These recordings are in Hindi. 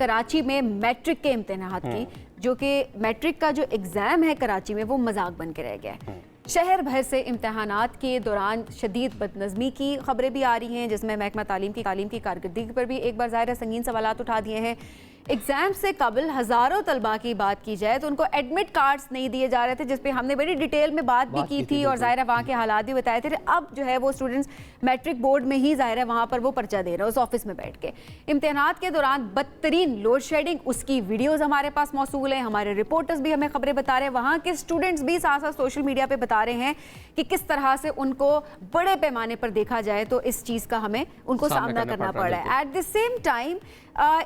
कराची में मैट्रिक के इम्तिहानात की, जो कि मैट्रिक का जो एग्ज़ाम है कराची में वो मजाक बन के रह गया है। शहर भर से इम्तिहानात के दौरान शदीद बदनज़मी की खबरें भी आ रही हैं, जिसमें महकमा तालीम की कारकर्दगी पर भी एक बार ज़ाहिर संगीन सवालात उठा दिए हैं। एग्ज़ाम से कबल हज़ारों तलबा की बात की जाए तो उनको एडमिट कार्ड्स नहीं दिए जा रहे थे, जिस पे हमने बड़ी डिटेल में बात भी की थी और ज़ाहिर वहाँ के हालात भी बताए थे। अब जो है वो स्टूडेंट्स मैट्रिक बोर्ड में ही ज़ाहिर वहाँ पर वो पर्चा दे रहे हैं उस ऑफिस में बैठ के। इम्तिहानात के दौरान बदतरीन लोड शेडिंग, उसकी वीडियोज़ हमारे पास मौसूल हैं, हमारे रिपोर्टर्स भी हमें खबरें बता रहे हैं, वहाँ के स्टूडेंट्स भी साथ साथ सोशल मीडिया पर बता रहे हैं कि किस तरह से उनको बड़े पैमाने पर देखा जाए तो इस चीज़ का हमें उनको सामना करना पड़ रहा है। एट द सेम टाइम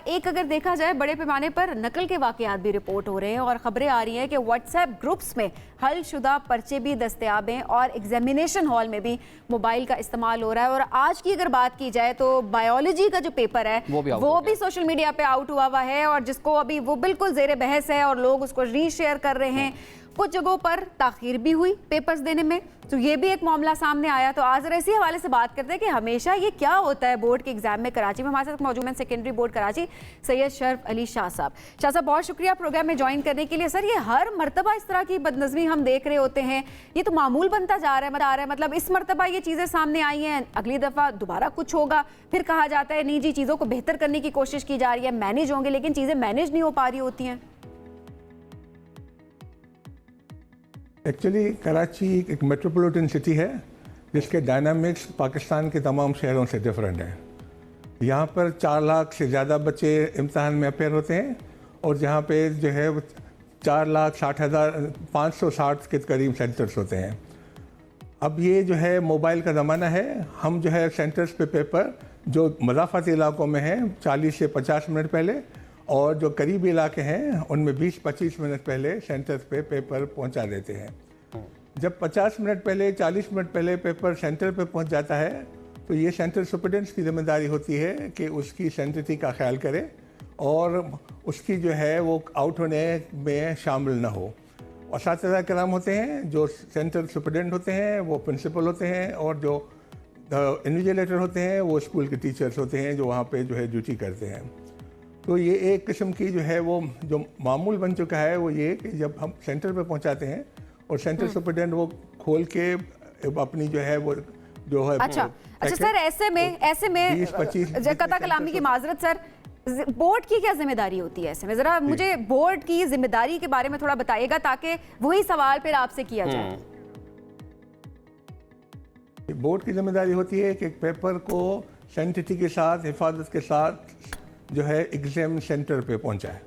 एक अगर देखा जाए बड़े पैमाने पर नकल के वाकयात भी रिपोर्ट हो रहे हैं और खबरें आ रही हैं कि व्हाट्सएप ग्रुप्स में हलशुदा पर्चे भी दस्तयाब हैं और एग्जामिनेशन हॉल में भी मोबाइल का इस्तेमाल हो रहा है। और आज की अगर बात की जाए तो बायोलॉजी का जो पेपर है वो भी सोशल मीडिया पे आउट हुआ है और जिसको अभी वो बिल्कुल जेर बहस है और लोग उसको रीशेयर कर रहे हैं। कुछ जगहों पर ताखीर भी हुई पेपर्स देने में, तो ये भी एक मामला सामने आया। तो आज जरा इसी हवाले से बात करते हैं कि हमेशा ये क्या होता है बोर्ड के एग्जाम में। कराची में हमारे साथ मौजूद हैं सेकेंडरी बोर्ड कराची सैयद शर्फ अली शाह साहब। शाह साहब बहुत शुक्रिया प्रोग्राम में ज्वाइन करने के लिए। सर, ये हर मरतबा इस तरह की बदनज़मी हम देख रहे होते हैं, ये तो मामूल बनता जा रहा है। मतलब इस मरतबा ये चीज़ें सामने आई हैं, अगली दफ़ा दोबारा कुछ होगा, फिर कहा जाता है नहीं जी चीज़ों को बेहतर करने की कोशिश की जा रही है, मैनेज होंगे, लेकिन चीज़ें मैनेज नहीं हो पा रही होती हैं। एक्चुअली कराची एक मेट्रोपॉलिटन सिटी है जिसके डायनामिक्स पाकिस्तान के तमाम शहरों से डिफरेंट हैं। यहाँ पर 4 लाख से ज़्यादा बच्चे इम्तहान में अपेयर होते हैं और जहाँ पे जो है 4,60,560 के करीब सेंटर्स होते हैं। अब ये जो है मोबाइल का ज़माना है, हम जो है सेंटर्स पे पेपर जो मज़ाफ़ाती इलाकों में हैं 40 से 50 मिनट पहले और जो करीबी इलाके हैं उनमें 20-25 मिनट पहले सेंटर्स पे पेपर पहुंचा देते हैं। जब 50 मिनट पहले 40 मिनट पहले पेपर सेंटर पे पहुंच जाता है तो ये सेंटर सुपरडेंट्स की जिम्मेदारी होती है कि उसकी सेंटिटी का ख्याल करे और उसकी जो है वो आउट होने में शामिल ना हो। असातिज़ा कराम होते हैं जो सेंटर सुपरडेंट होते हैं, वो प्रिंसिपल होते हैं और जो इन्विजिलेटर होते हैं वो स्कूल के टीचर्स होते हैं जो वहाँ पे जो है ड्यूटी करते हैं। तो ये एक किस्म की जो है वो जो मामूल बन चुका है वो ये कि जब हम सेंटर पे पहुंचाते हैं और सेंटर सुपरडेंट वो खोल के अपनी जो है वो जो है अच्छा सर, ऐसे में 20-25 कता कलामी की माजरत सर, बोर्ड की क्या जिम्मेदारी होती है ऐसे में? जरा मुझे बोर्ड की जिम्मेदारी के बारे में थोड़ा बताइएगा ताकि वही सवाल फिर आपसे किया जाए। बोर्ड की जिम्मेदारी होती है कि पेपर को सेंटिटी के साथ, हिफाजत के साथ जो है एग्जाम सेंटर पे पहुंचाए,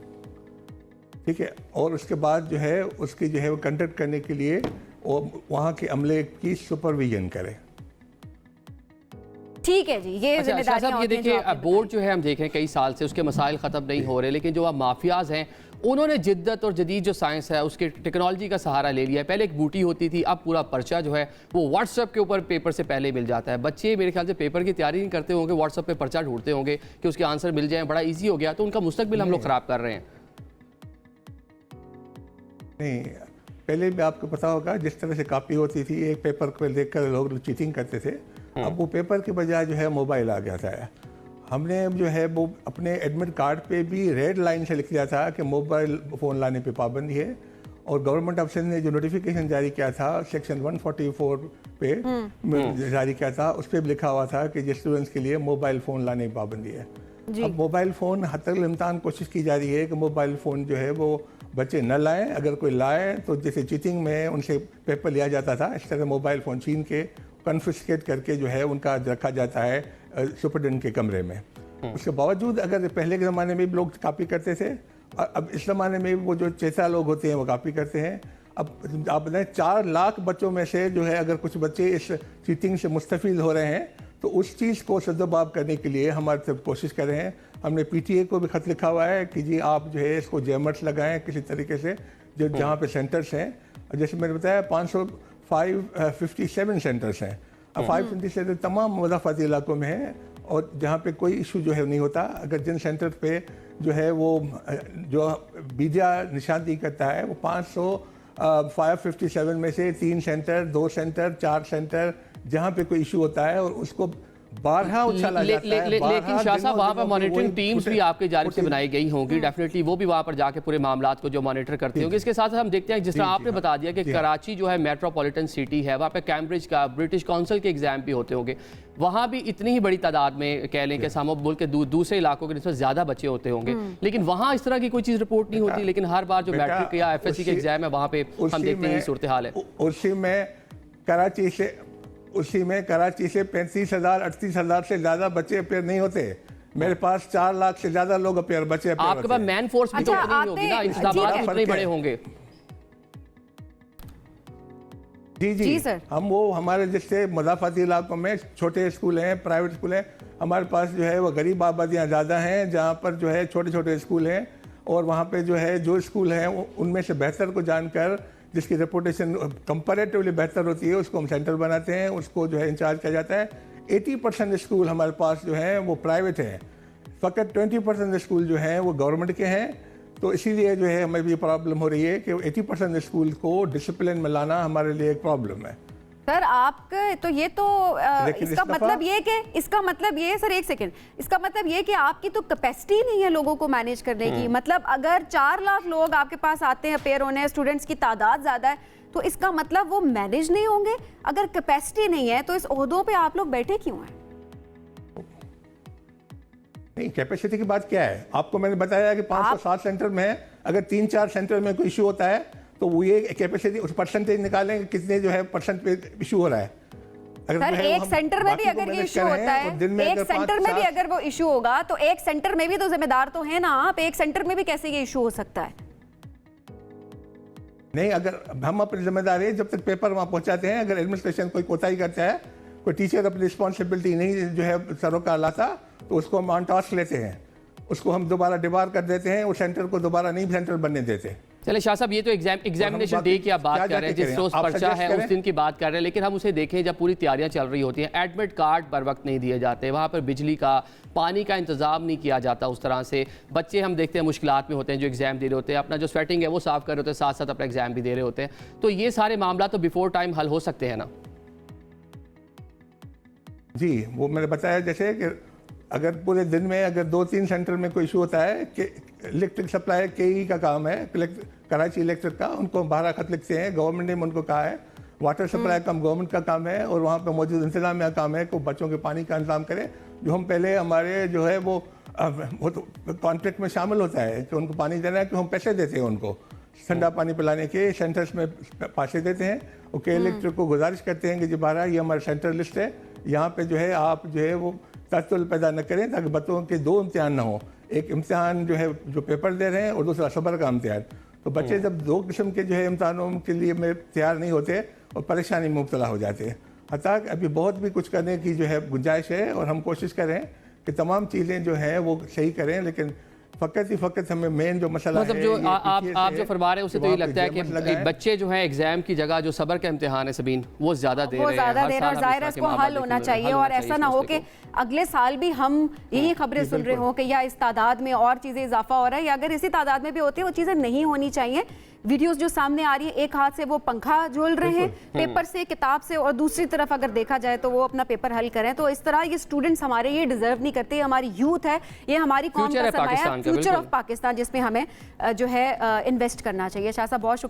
ठीक है, और उसके बाद जो है उसकी जो है वो कंडक्ट करने के लिए और वहाँ के अमले की सुपरविजन करे। ठीक है जी, ये जिम्मेदारियां ये देखिए बोर्ड जो है हम देख रहे हैं कई साल से उसके मसाइल ख़त्म नहीं हो रहे, लेकिन जो अब माफियाज हैं उन्होंने जिद्दत और जदीद जो साइंस है उसके टेक्नोलॉजी का सहारा ले लिया है। पहले एक बूटी होती थी, अब पूरा पर्चा जो है वो व्हाट्सएप के ऊपर पेपर से पहले मिल जाता है। बच्चे मेरे ख्याल से पेपर की तैयारी नहीं करते होंगे, व्हाट्सएप पे पर्चा ढूंढते होंगे कि उसके आंसर मिल जाए, बड़ा ईजी हो गया, तो उनका मुस्तकबिल हम लोग ख़राब कर रहे हैं। नहीं, पहले भी आपको पता होगा जिस तरह से कॉपी होती थी, एक पेपर को देख कर लोग चीटिंग करते थे, अब वो पेपर के बजाय जो है मोबाइल आ गया था। हमने जो है वो अपने एडमिट कार्ड पे भी रेड लाइन से लिख दिया था कि मोबाइल फ़ोन लाने पे पाबंदी है और गवर्नमेंट अफसर ने जो नोटिफिकेशन जारी किया था सेक्शन 144 पे जारी किया था, उस पर भी लिखा हुआ था कि जिस स्टूडेंट्स के लिए मोबाइल फ़ोन लाने की पाबंदी है। अब मोबाइल फ़ोन हतल इम्तान कोशिश की जा रही है कि मोबाइल फ़ोन जो है वो बच्चे न लाएं, अगर कोई लाए तो जैसे चीटिंग में उनसे पेपर लिया जाता था, इस तरह मोबाइल फ़ोन छीन के कन्फिस्केट करके जो है उनका रखा जाता है सुपरडेंट के कमरे में। उसके बावजूद अगर पहले के ज़माने में भी लोग कॉपी करते थे, अब इस ज़माने में वो जो चेता लोग होते हैं वो कॉपी करते हैं। अब आप बताएं 4 लाख बच्चों में से जो है अगर कुछ बच्चे इस चीटिंग से मुस्तफ़ीद हो रहे हैं तो उस चीज़ को सद्दबाब करने के लिए हमारे तरफ कोशिश कर रहे हैं। हमने PTA को भी ख़त लिखा हुआ है कि जी आप जो है इसको जैमर्स लगाएं किसी तरीके से, जो जहाँ पे सेंटर्स हैं, जैसे मैंने बताया 557 सेंटर्स हैं। अब 557 तमाम मज़ाफ़ाती इलाकों में हैं और जहाँ पे कोई इशू जो है नहीं होता। अगर जिन सेंटर पे जो है वो जो बीजा निशानदेही करता है वो 557 में से 3 सेंटर, 2 सेंटर, 4 सेंटर जहाँ पे कोई इशू होता है और उसको 12 उछाला जाता है, लेकिन शाह साहब वहाँ पर मॉनिटरिंग टीम्स भी आपकी जानिब से बनाई गई होंगी, डेफिनेटली वो भी वहाँ पर जाके पूरे मामलात को जो मॉनिटर करते होंगे। इसके साथ हम देखते हैं जिस तरह आपने बता दिया कि कराची जो है मेट्रोपॉलिटन सिटी है, वहाँ पे कैम्ब्रिज का, ब्रिटिश काउंसिल के एग्जाम भी होते होंगे, वहाँ भी इतनी ही बड़ी तादाद में कह लें कि हम मुल्क के दूसरे इलाकों के निस्बत ज़्यादा बच्चे होते होंगे, लेकिन वहाँ इस तरह की कोई चीज़ रिपोर्ट नहीं होती। लेकिन हर बार जो मैट्रिक या FSC के एग्जाम है वहाँ पे हम देखते हैं सूरत हाल है। उसी में कराची से 35,000 38,000 से ज्यादा बच्चे अपेयर नहीं होते। मेरे पास 4 लाख से ज्यादा लोग अपेयर बच्चे अपेयर आपके पास मैन फोर्स भी तो अच्छा, उतनी ही होगी ना, इंतजामात उतने बड़े होंगे। जी जी, जी सर। हम वो हमारे जैसे मदाफाती इलाकों में छोटे स्कूल हैं, प्राइवेट स्कूल हैं, हमारे पास जो है वो गरीब आबादियाँ ज़्यादा हैं, जहाँ पर जो है छोटे छोटे स्कूल हैं, और वहाँ पे जो है जो स्कूल हैं उनमें से बेहतर को जानकर, जिसकी रेपुटेशन कंपैरेटिवली बेहतर होती है, उसको हम सेंटर बनाते हैं, उसको जो है इंचार्ज किया जाता है। 80% स्कूल हमारे पास जो हैं वो प्राइवेट हैं, फ़कत 20% स्कूल जो हैं वो गवर्नमेंट के हैं। तो इसीलिए जो है हमें भी प्रॉब्लम हो रही है कि 80% स्कूल को डिसिप्लिन में लाना हमारे लिए एक प्रॉब्लम है। सर आपका तो ये तो इसका मतलब ये कि इसका मतलब ये सर, एक सेकंड, इसका मतलब ये कि आपकी तो कैपेसिटी नहीं है लोगों को मैनेज करने की। मतलब अगर 4 लाख लोग आपके पास आते हैं अपेयर होने, स्टूडेंट्स की तादाद ज़्यादा है, तो इसका मतलब वो मैनेज नहीं होंगे। अगर कैपेसिटी नहीं है तो इस ओहदों पे आप लोग बैठे क्यों हैं? नहीं, कैपेसिटी की बात क्या है? आपको मैंने बताया कि 507 सेंटर में है, अगर 3-4 सेंटर में कोई इशू होता है तो वो ये कैपेसिटी उस परसेंटेज निकालेंगे कितने जो है परसेंट पे इशू हो रहा है। सर एक सेंटर में भी अगर ये इशू होता है, एक सेंटर में भी अगर वो इशू होगा तो एक सेंटर में भी तो जिम्मेदार तो है ना आप। एक सेंटर में भी कैसे ये इशू हो सकता है? नहीं, अगर हम अपनी जिम्मेदारी जब तक पेपर वहाँ पहुँचाते हैं, अगर एडमिनिस्ट्रेशन कोई कोताही करता है, कोई टीचर अपनी रिस्पॉन्सिबिलिटी नहीं जो है सरोकार लाता, तो उसको हम ऑन टास्क लेते हैं, उसको हम दोबारा डिबार कर देते हैं, उस सेंटर को दोबारा नहीं सेंटर बनने देते। चले शाह साहब, ये तो एग्जामिनेशन डे की आप बात कर रहे हैं, जिस रोज पर्चा है उस दिन की बात कर रहे हैं, लेकिन हम उसे देखें जब पूरी तैयारियां चल रही होती हैं, एडमिट कार्ड बर वक्त नहीं दिए जाते, वहाँ पर बिजली का, पानी का इंतजाम नहीं किया जाता उस तरह से। बच्चे हम देखते हैं मुश्किलात में होते हैं जो एग्जाम दे रहे होते हैं, अपना जो स्वेटिंग है वो साफ कर रहे होते हैं, साथ साथ अपना एग्जाम भी दे रहे होते हैं। तो ये सारे मामला तो बिफोर टाइम हल हो सकते हैं ना? जी, वो मैंने बताया जैसे कि अगर पूरे दिन में अगर 2-3 सेंटर में कोई इशू होता है कि इलेक्ट्रिक सप्लाई KE का काम है, कराची इलेक्ट्रिक का, उनको 12 खत लिखते हैं, गवर्नमेंट ने उनको कहा है। वाटर सप्लाई का गवर्नमेंट का काम है, और वहाँ पर मौजूद इंतजाम का काम है कि बच्चों के पानी का इंतजाम करें। जो हम पहले हमारे जो है वो तो कॉन्ट्रैक्ट में शामिल होता है कि उनको पानी देना है, कि हम पैसे देते हैं उनको ठंडा पानी पिलाने के, सेंटर्स में पैसे देते हैं। और के इलेक्ट्रिक को गुजारिश करते हैं कि जी 12 ये हमारा सेंटर लिस्ट है, यहाँ पे जो है आप जो है वो तत्तुल पैदा न करें, ताकि बच्चों के 2 इम्तिहान ना हो। एक इम्तिहान जो है जो पेपर दे रहे हैं, और दूसरा सब्र का इम्तिहान। तो बच्चे जब 2 किस्म के जो है इम्तिहानों के लिए में तैयार नहीं होते और परेशानी में मुब्तला हो जाते हैं। हत्ता कि अभी बहुत भी कुछ करने की जो है गुंजाइश है, और हम कोशिश करें कि तमाम चीज़ें जो हैं वो सही करें, लेकिन फ़कत हमें मेन जो मसला मतलब है, जो आप जो फरमा रहे हैं उसे तो ये लगता है कि बच्चे जो हैं एग्जाम की जगह जो सब्र का इम्तिहान है सबीन वो ज़्यादा दे रहे हैं, और जाहिर है इसको हल होना चाहिए। और ऐसा ना हो कि अगले साल भी हम यही खबरें सुन रहे हो कि या इस तादाद में और चीज़ें इजाफा हो रहा है, या अगर इसी तादाद में भी होती है, वो चीज़ें नहीं होनी चाहिए। वीडियोस जो सामने आ रही है, एक हाथ से वो पंखा झोल रहे हैं पेपर से, किताब से, और दूसरी तरफ अगर देखा जाए तो वो अपना पेपर हल करें। तो इस तरह ये स्टूडेंट्स हमारे ये डिजर्व नहीं करते। हमारी यूथ है, ये हमारी कौम का सरमाया, फ्यूचर ऑफ पाकिस्तान, जिसमें हमें जो है इन्वेस्ट करना चाहिए। शाह साहब बहुत शुक्रिया।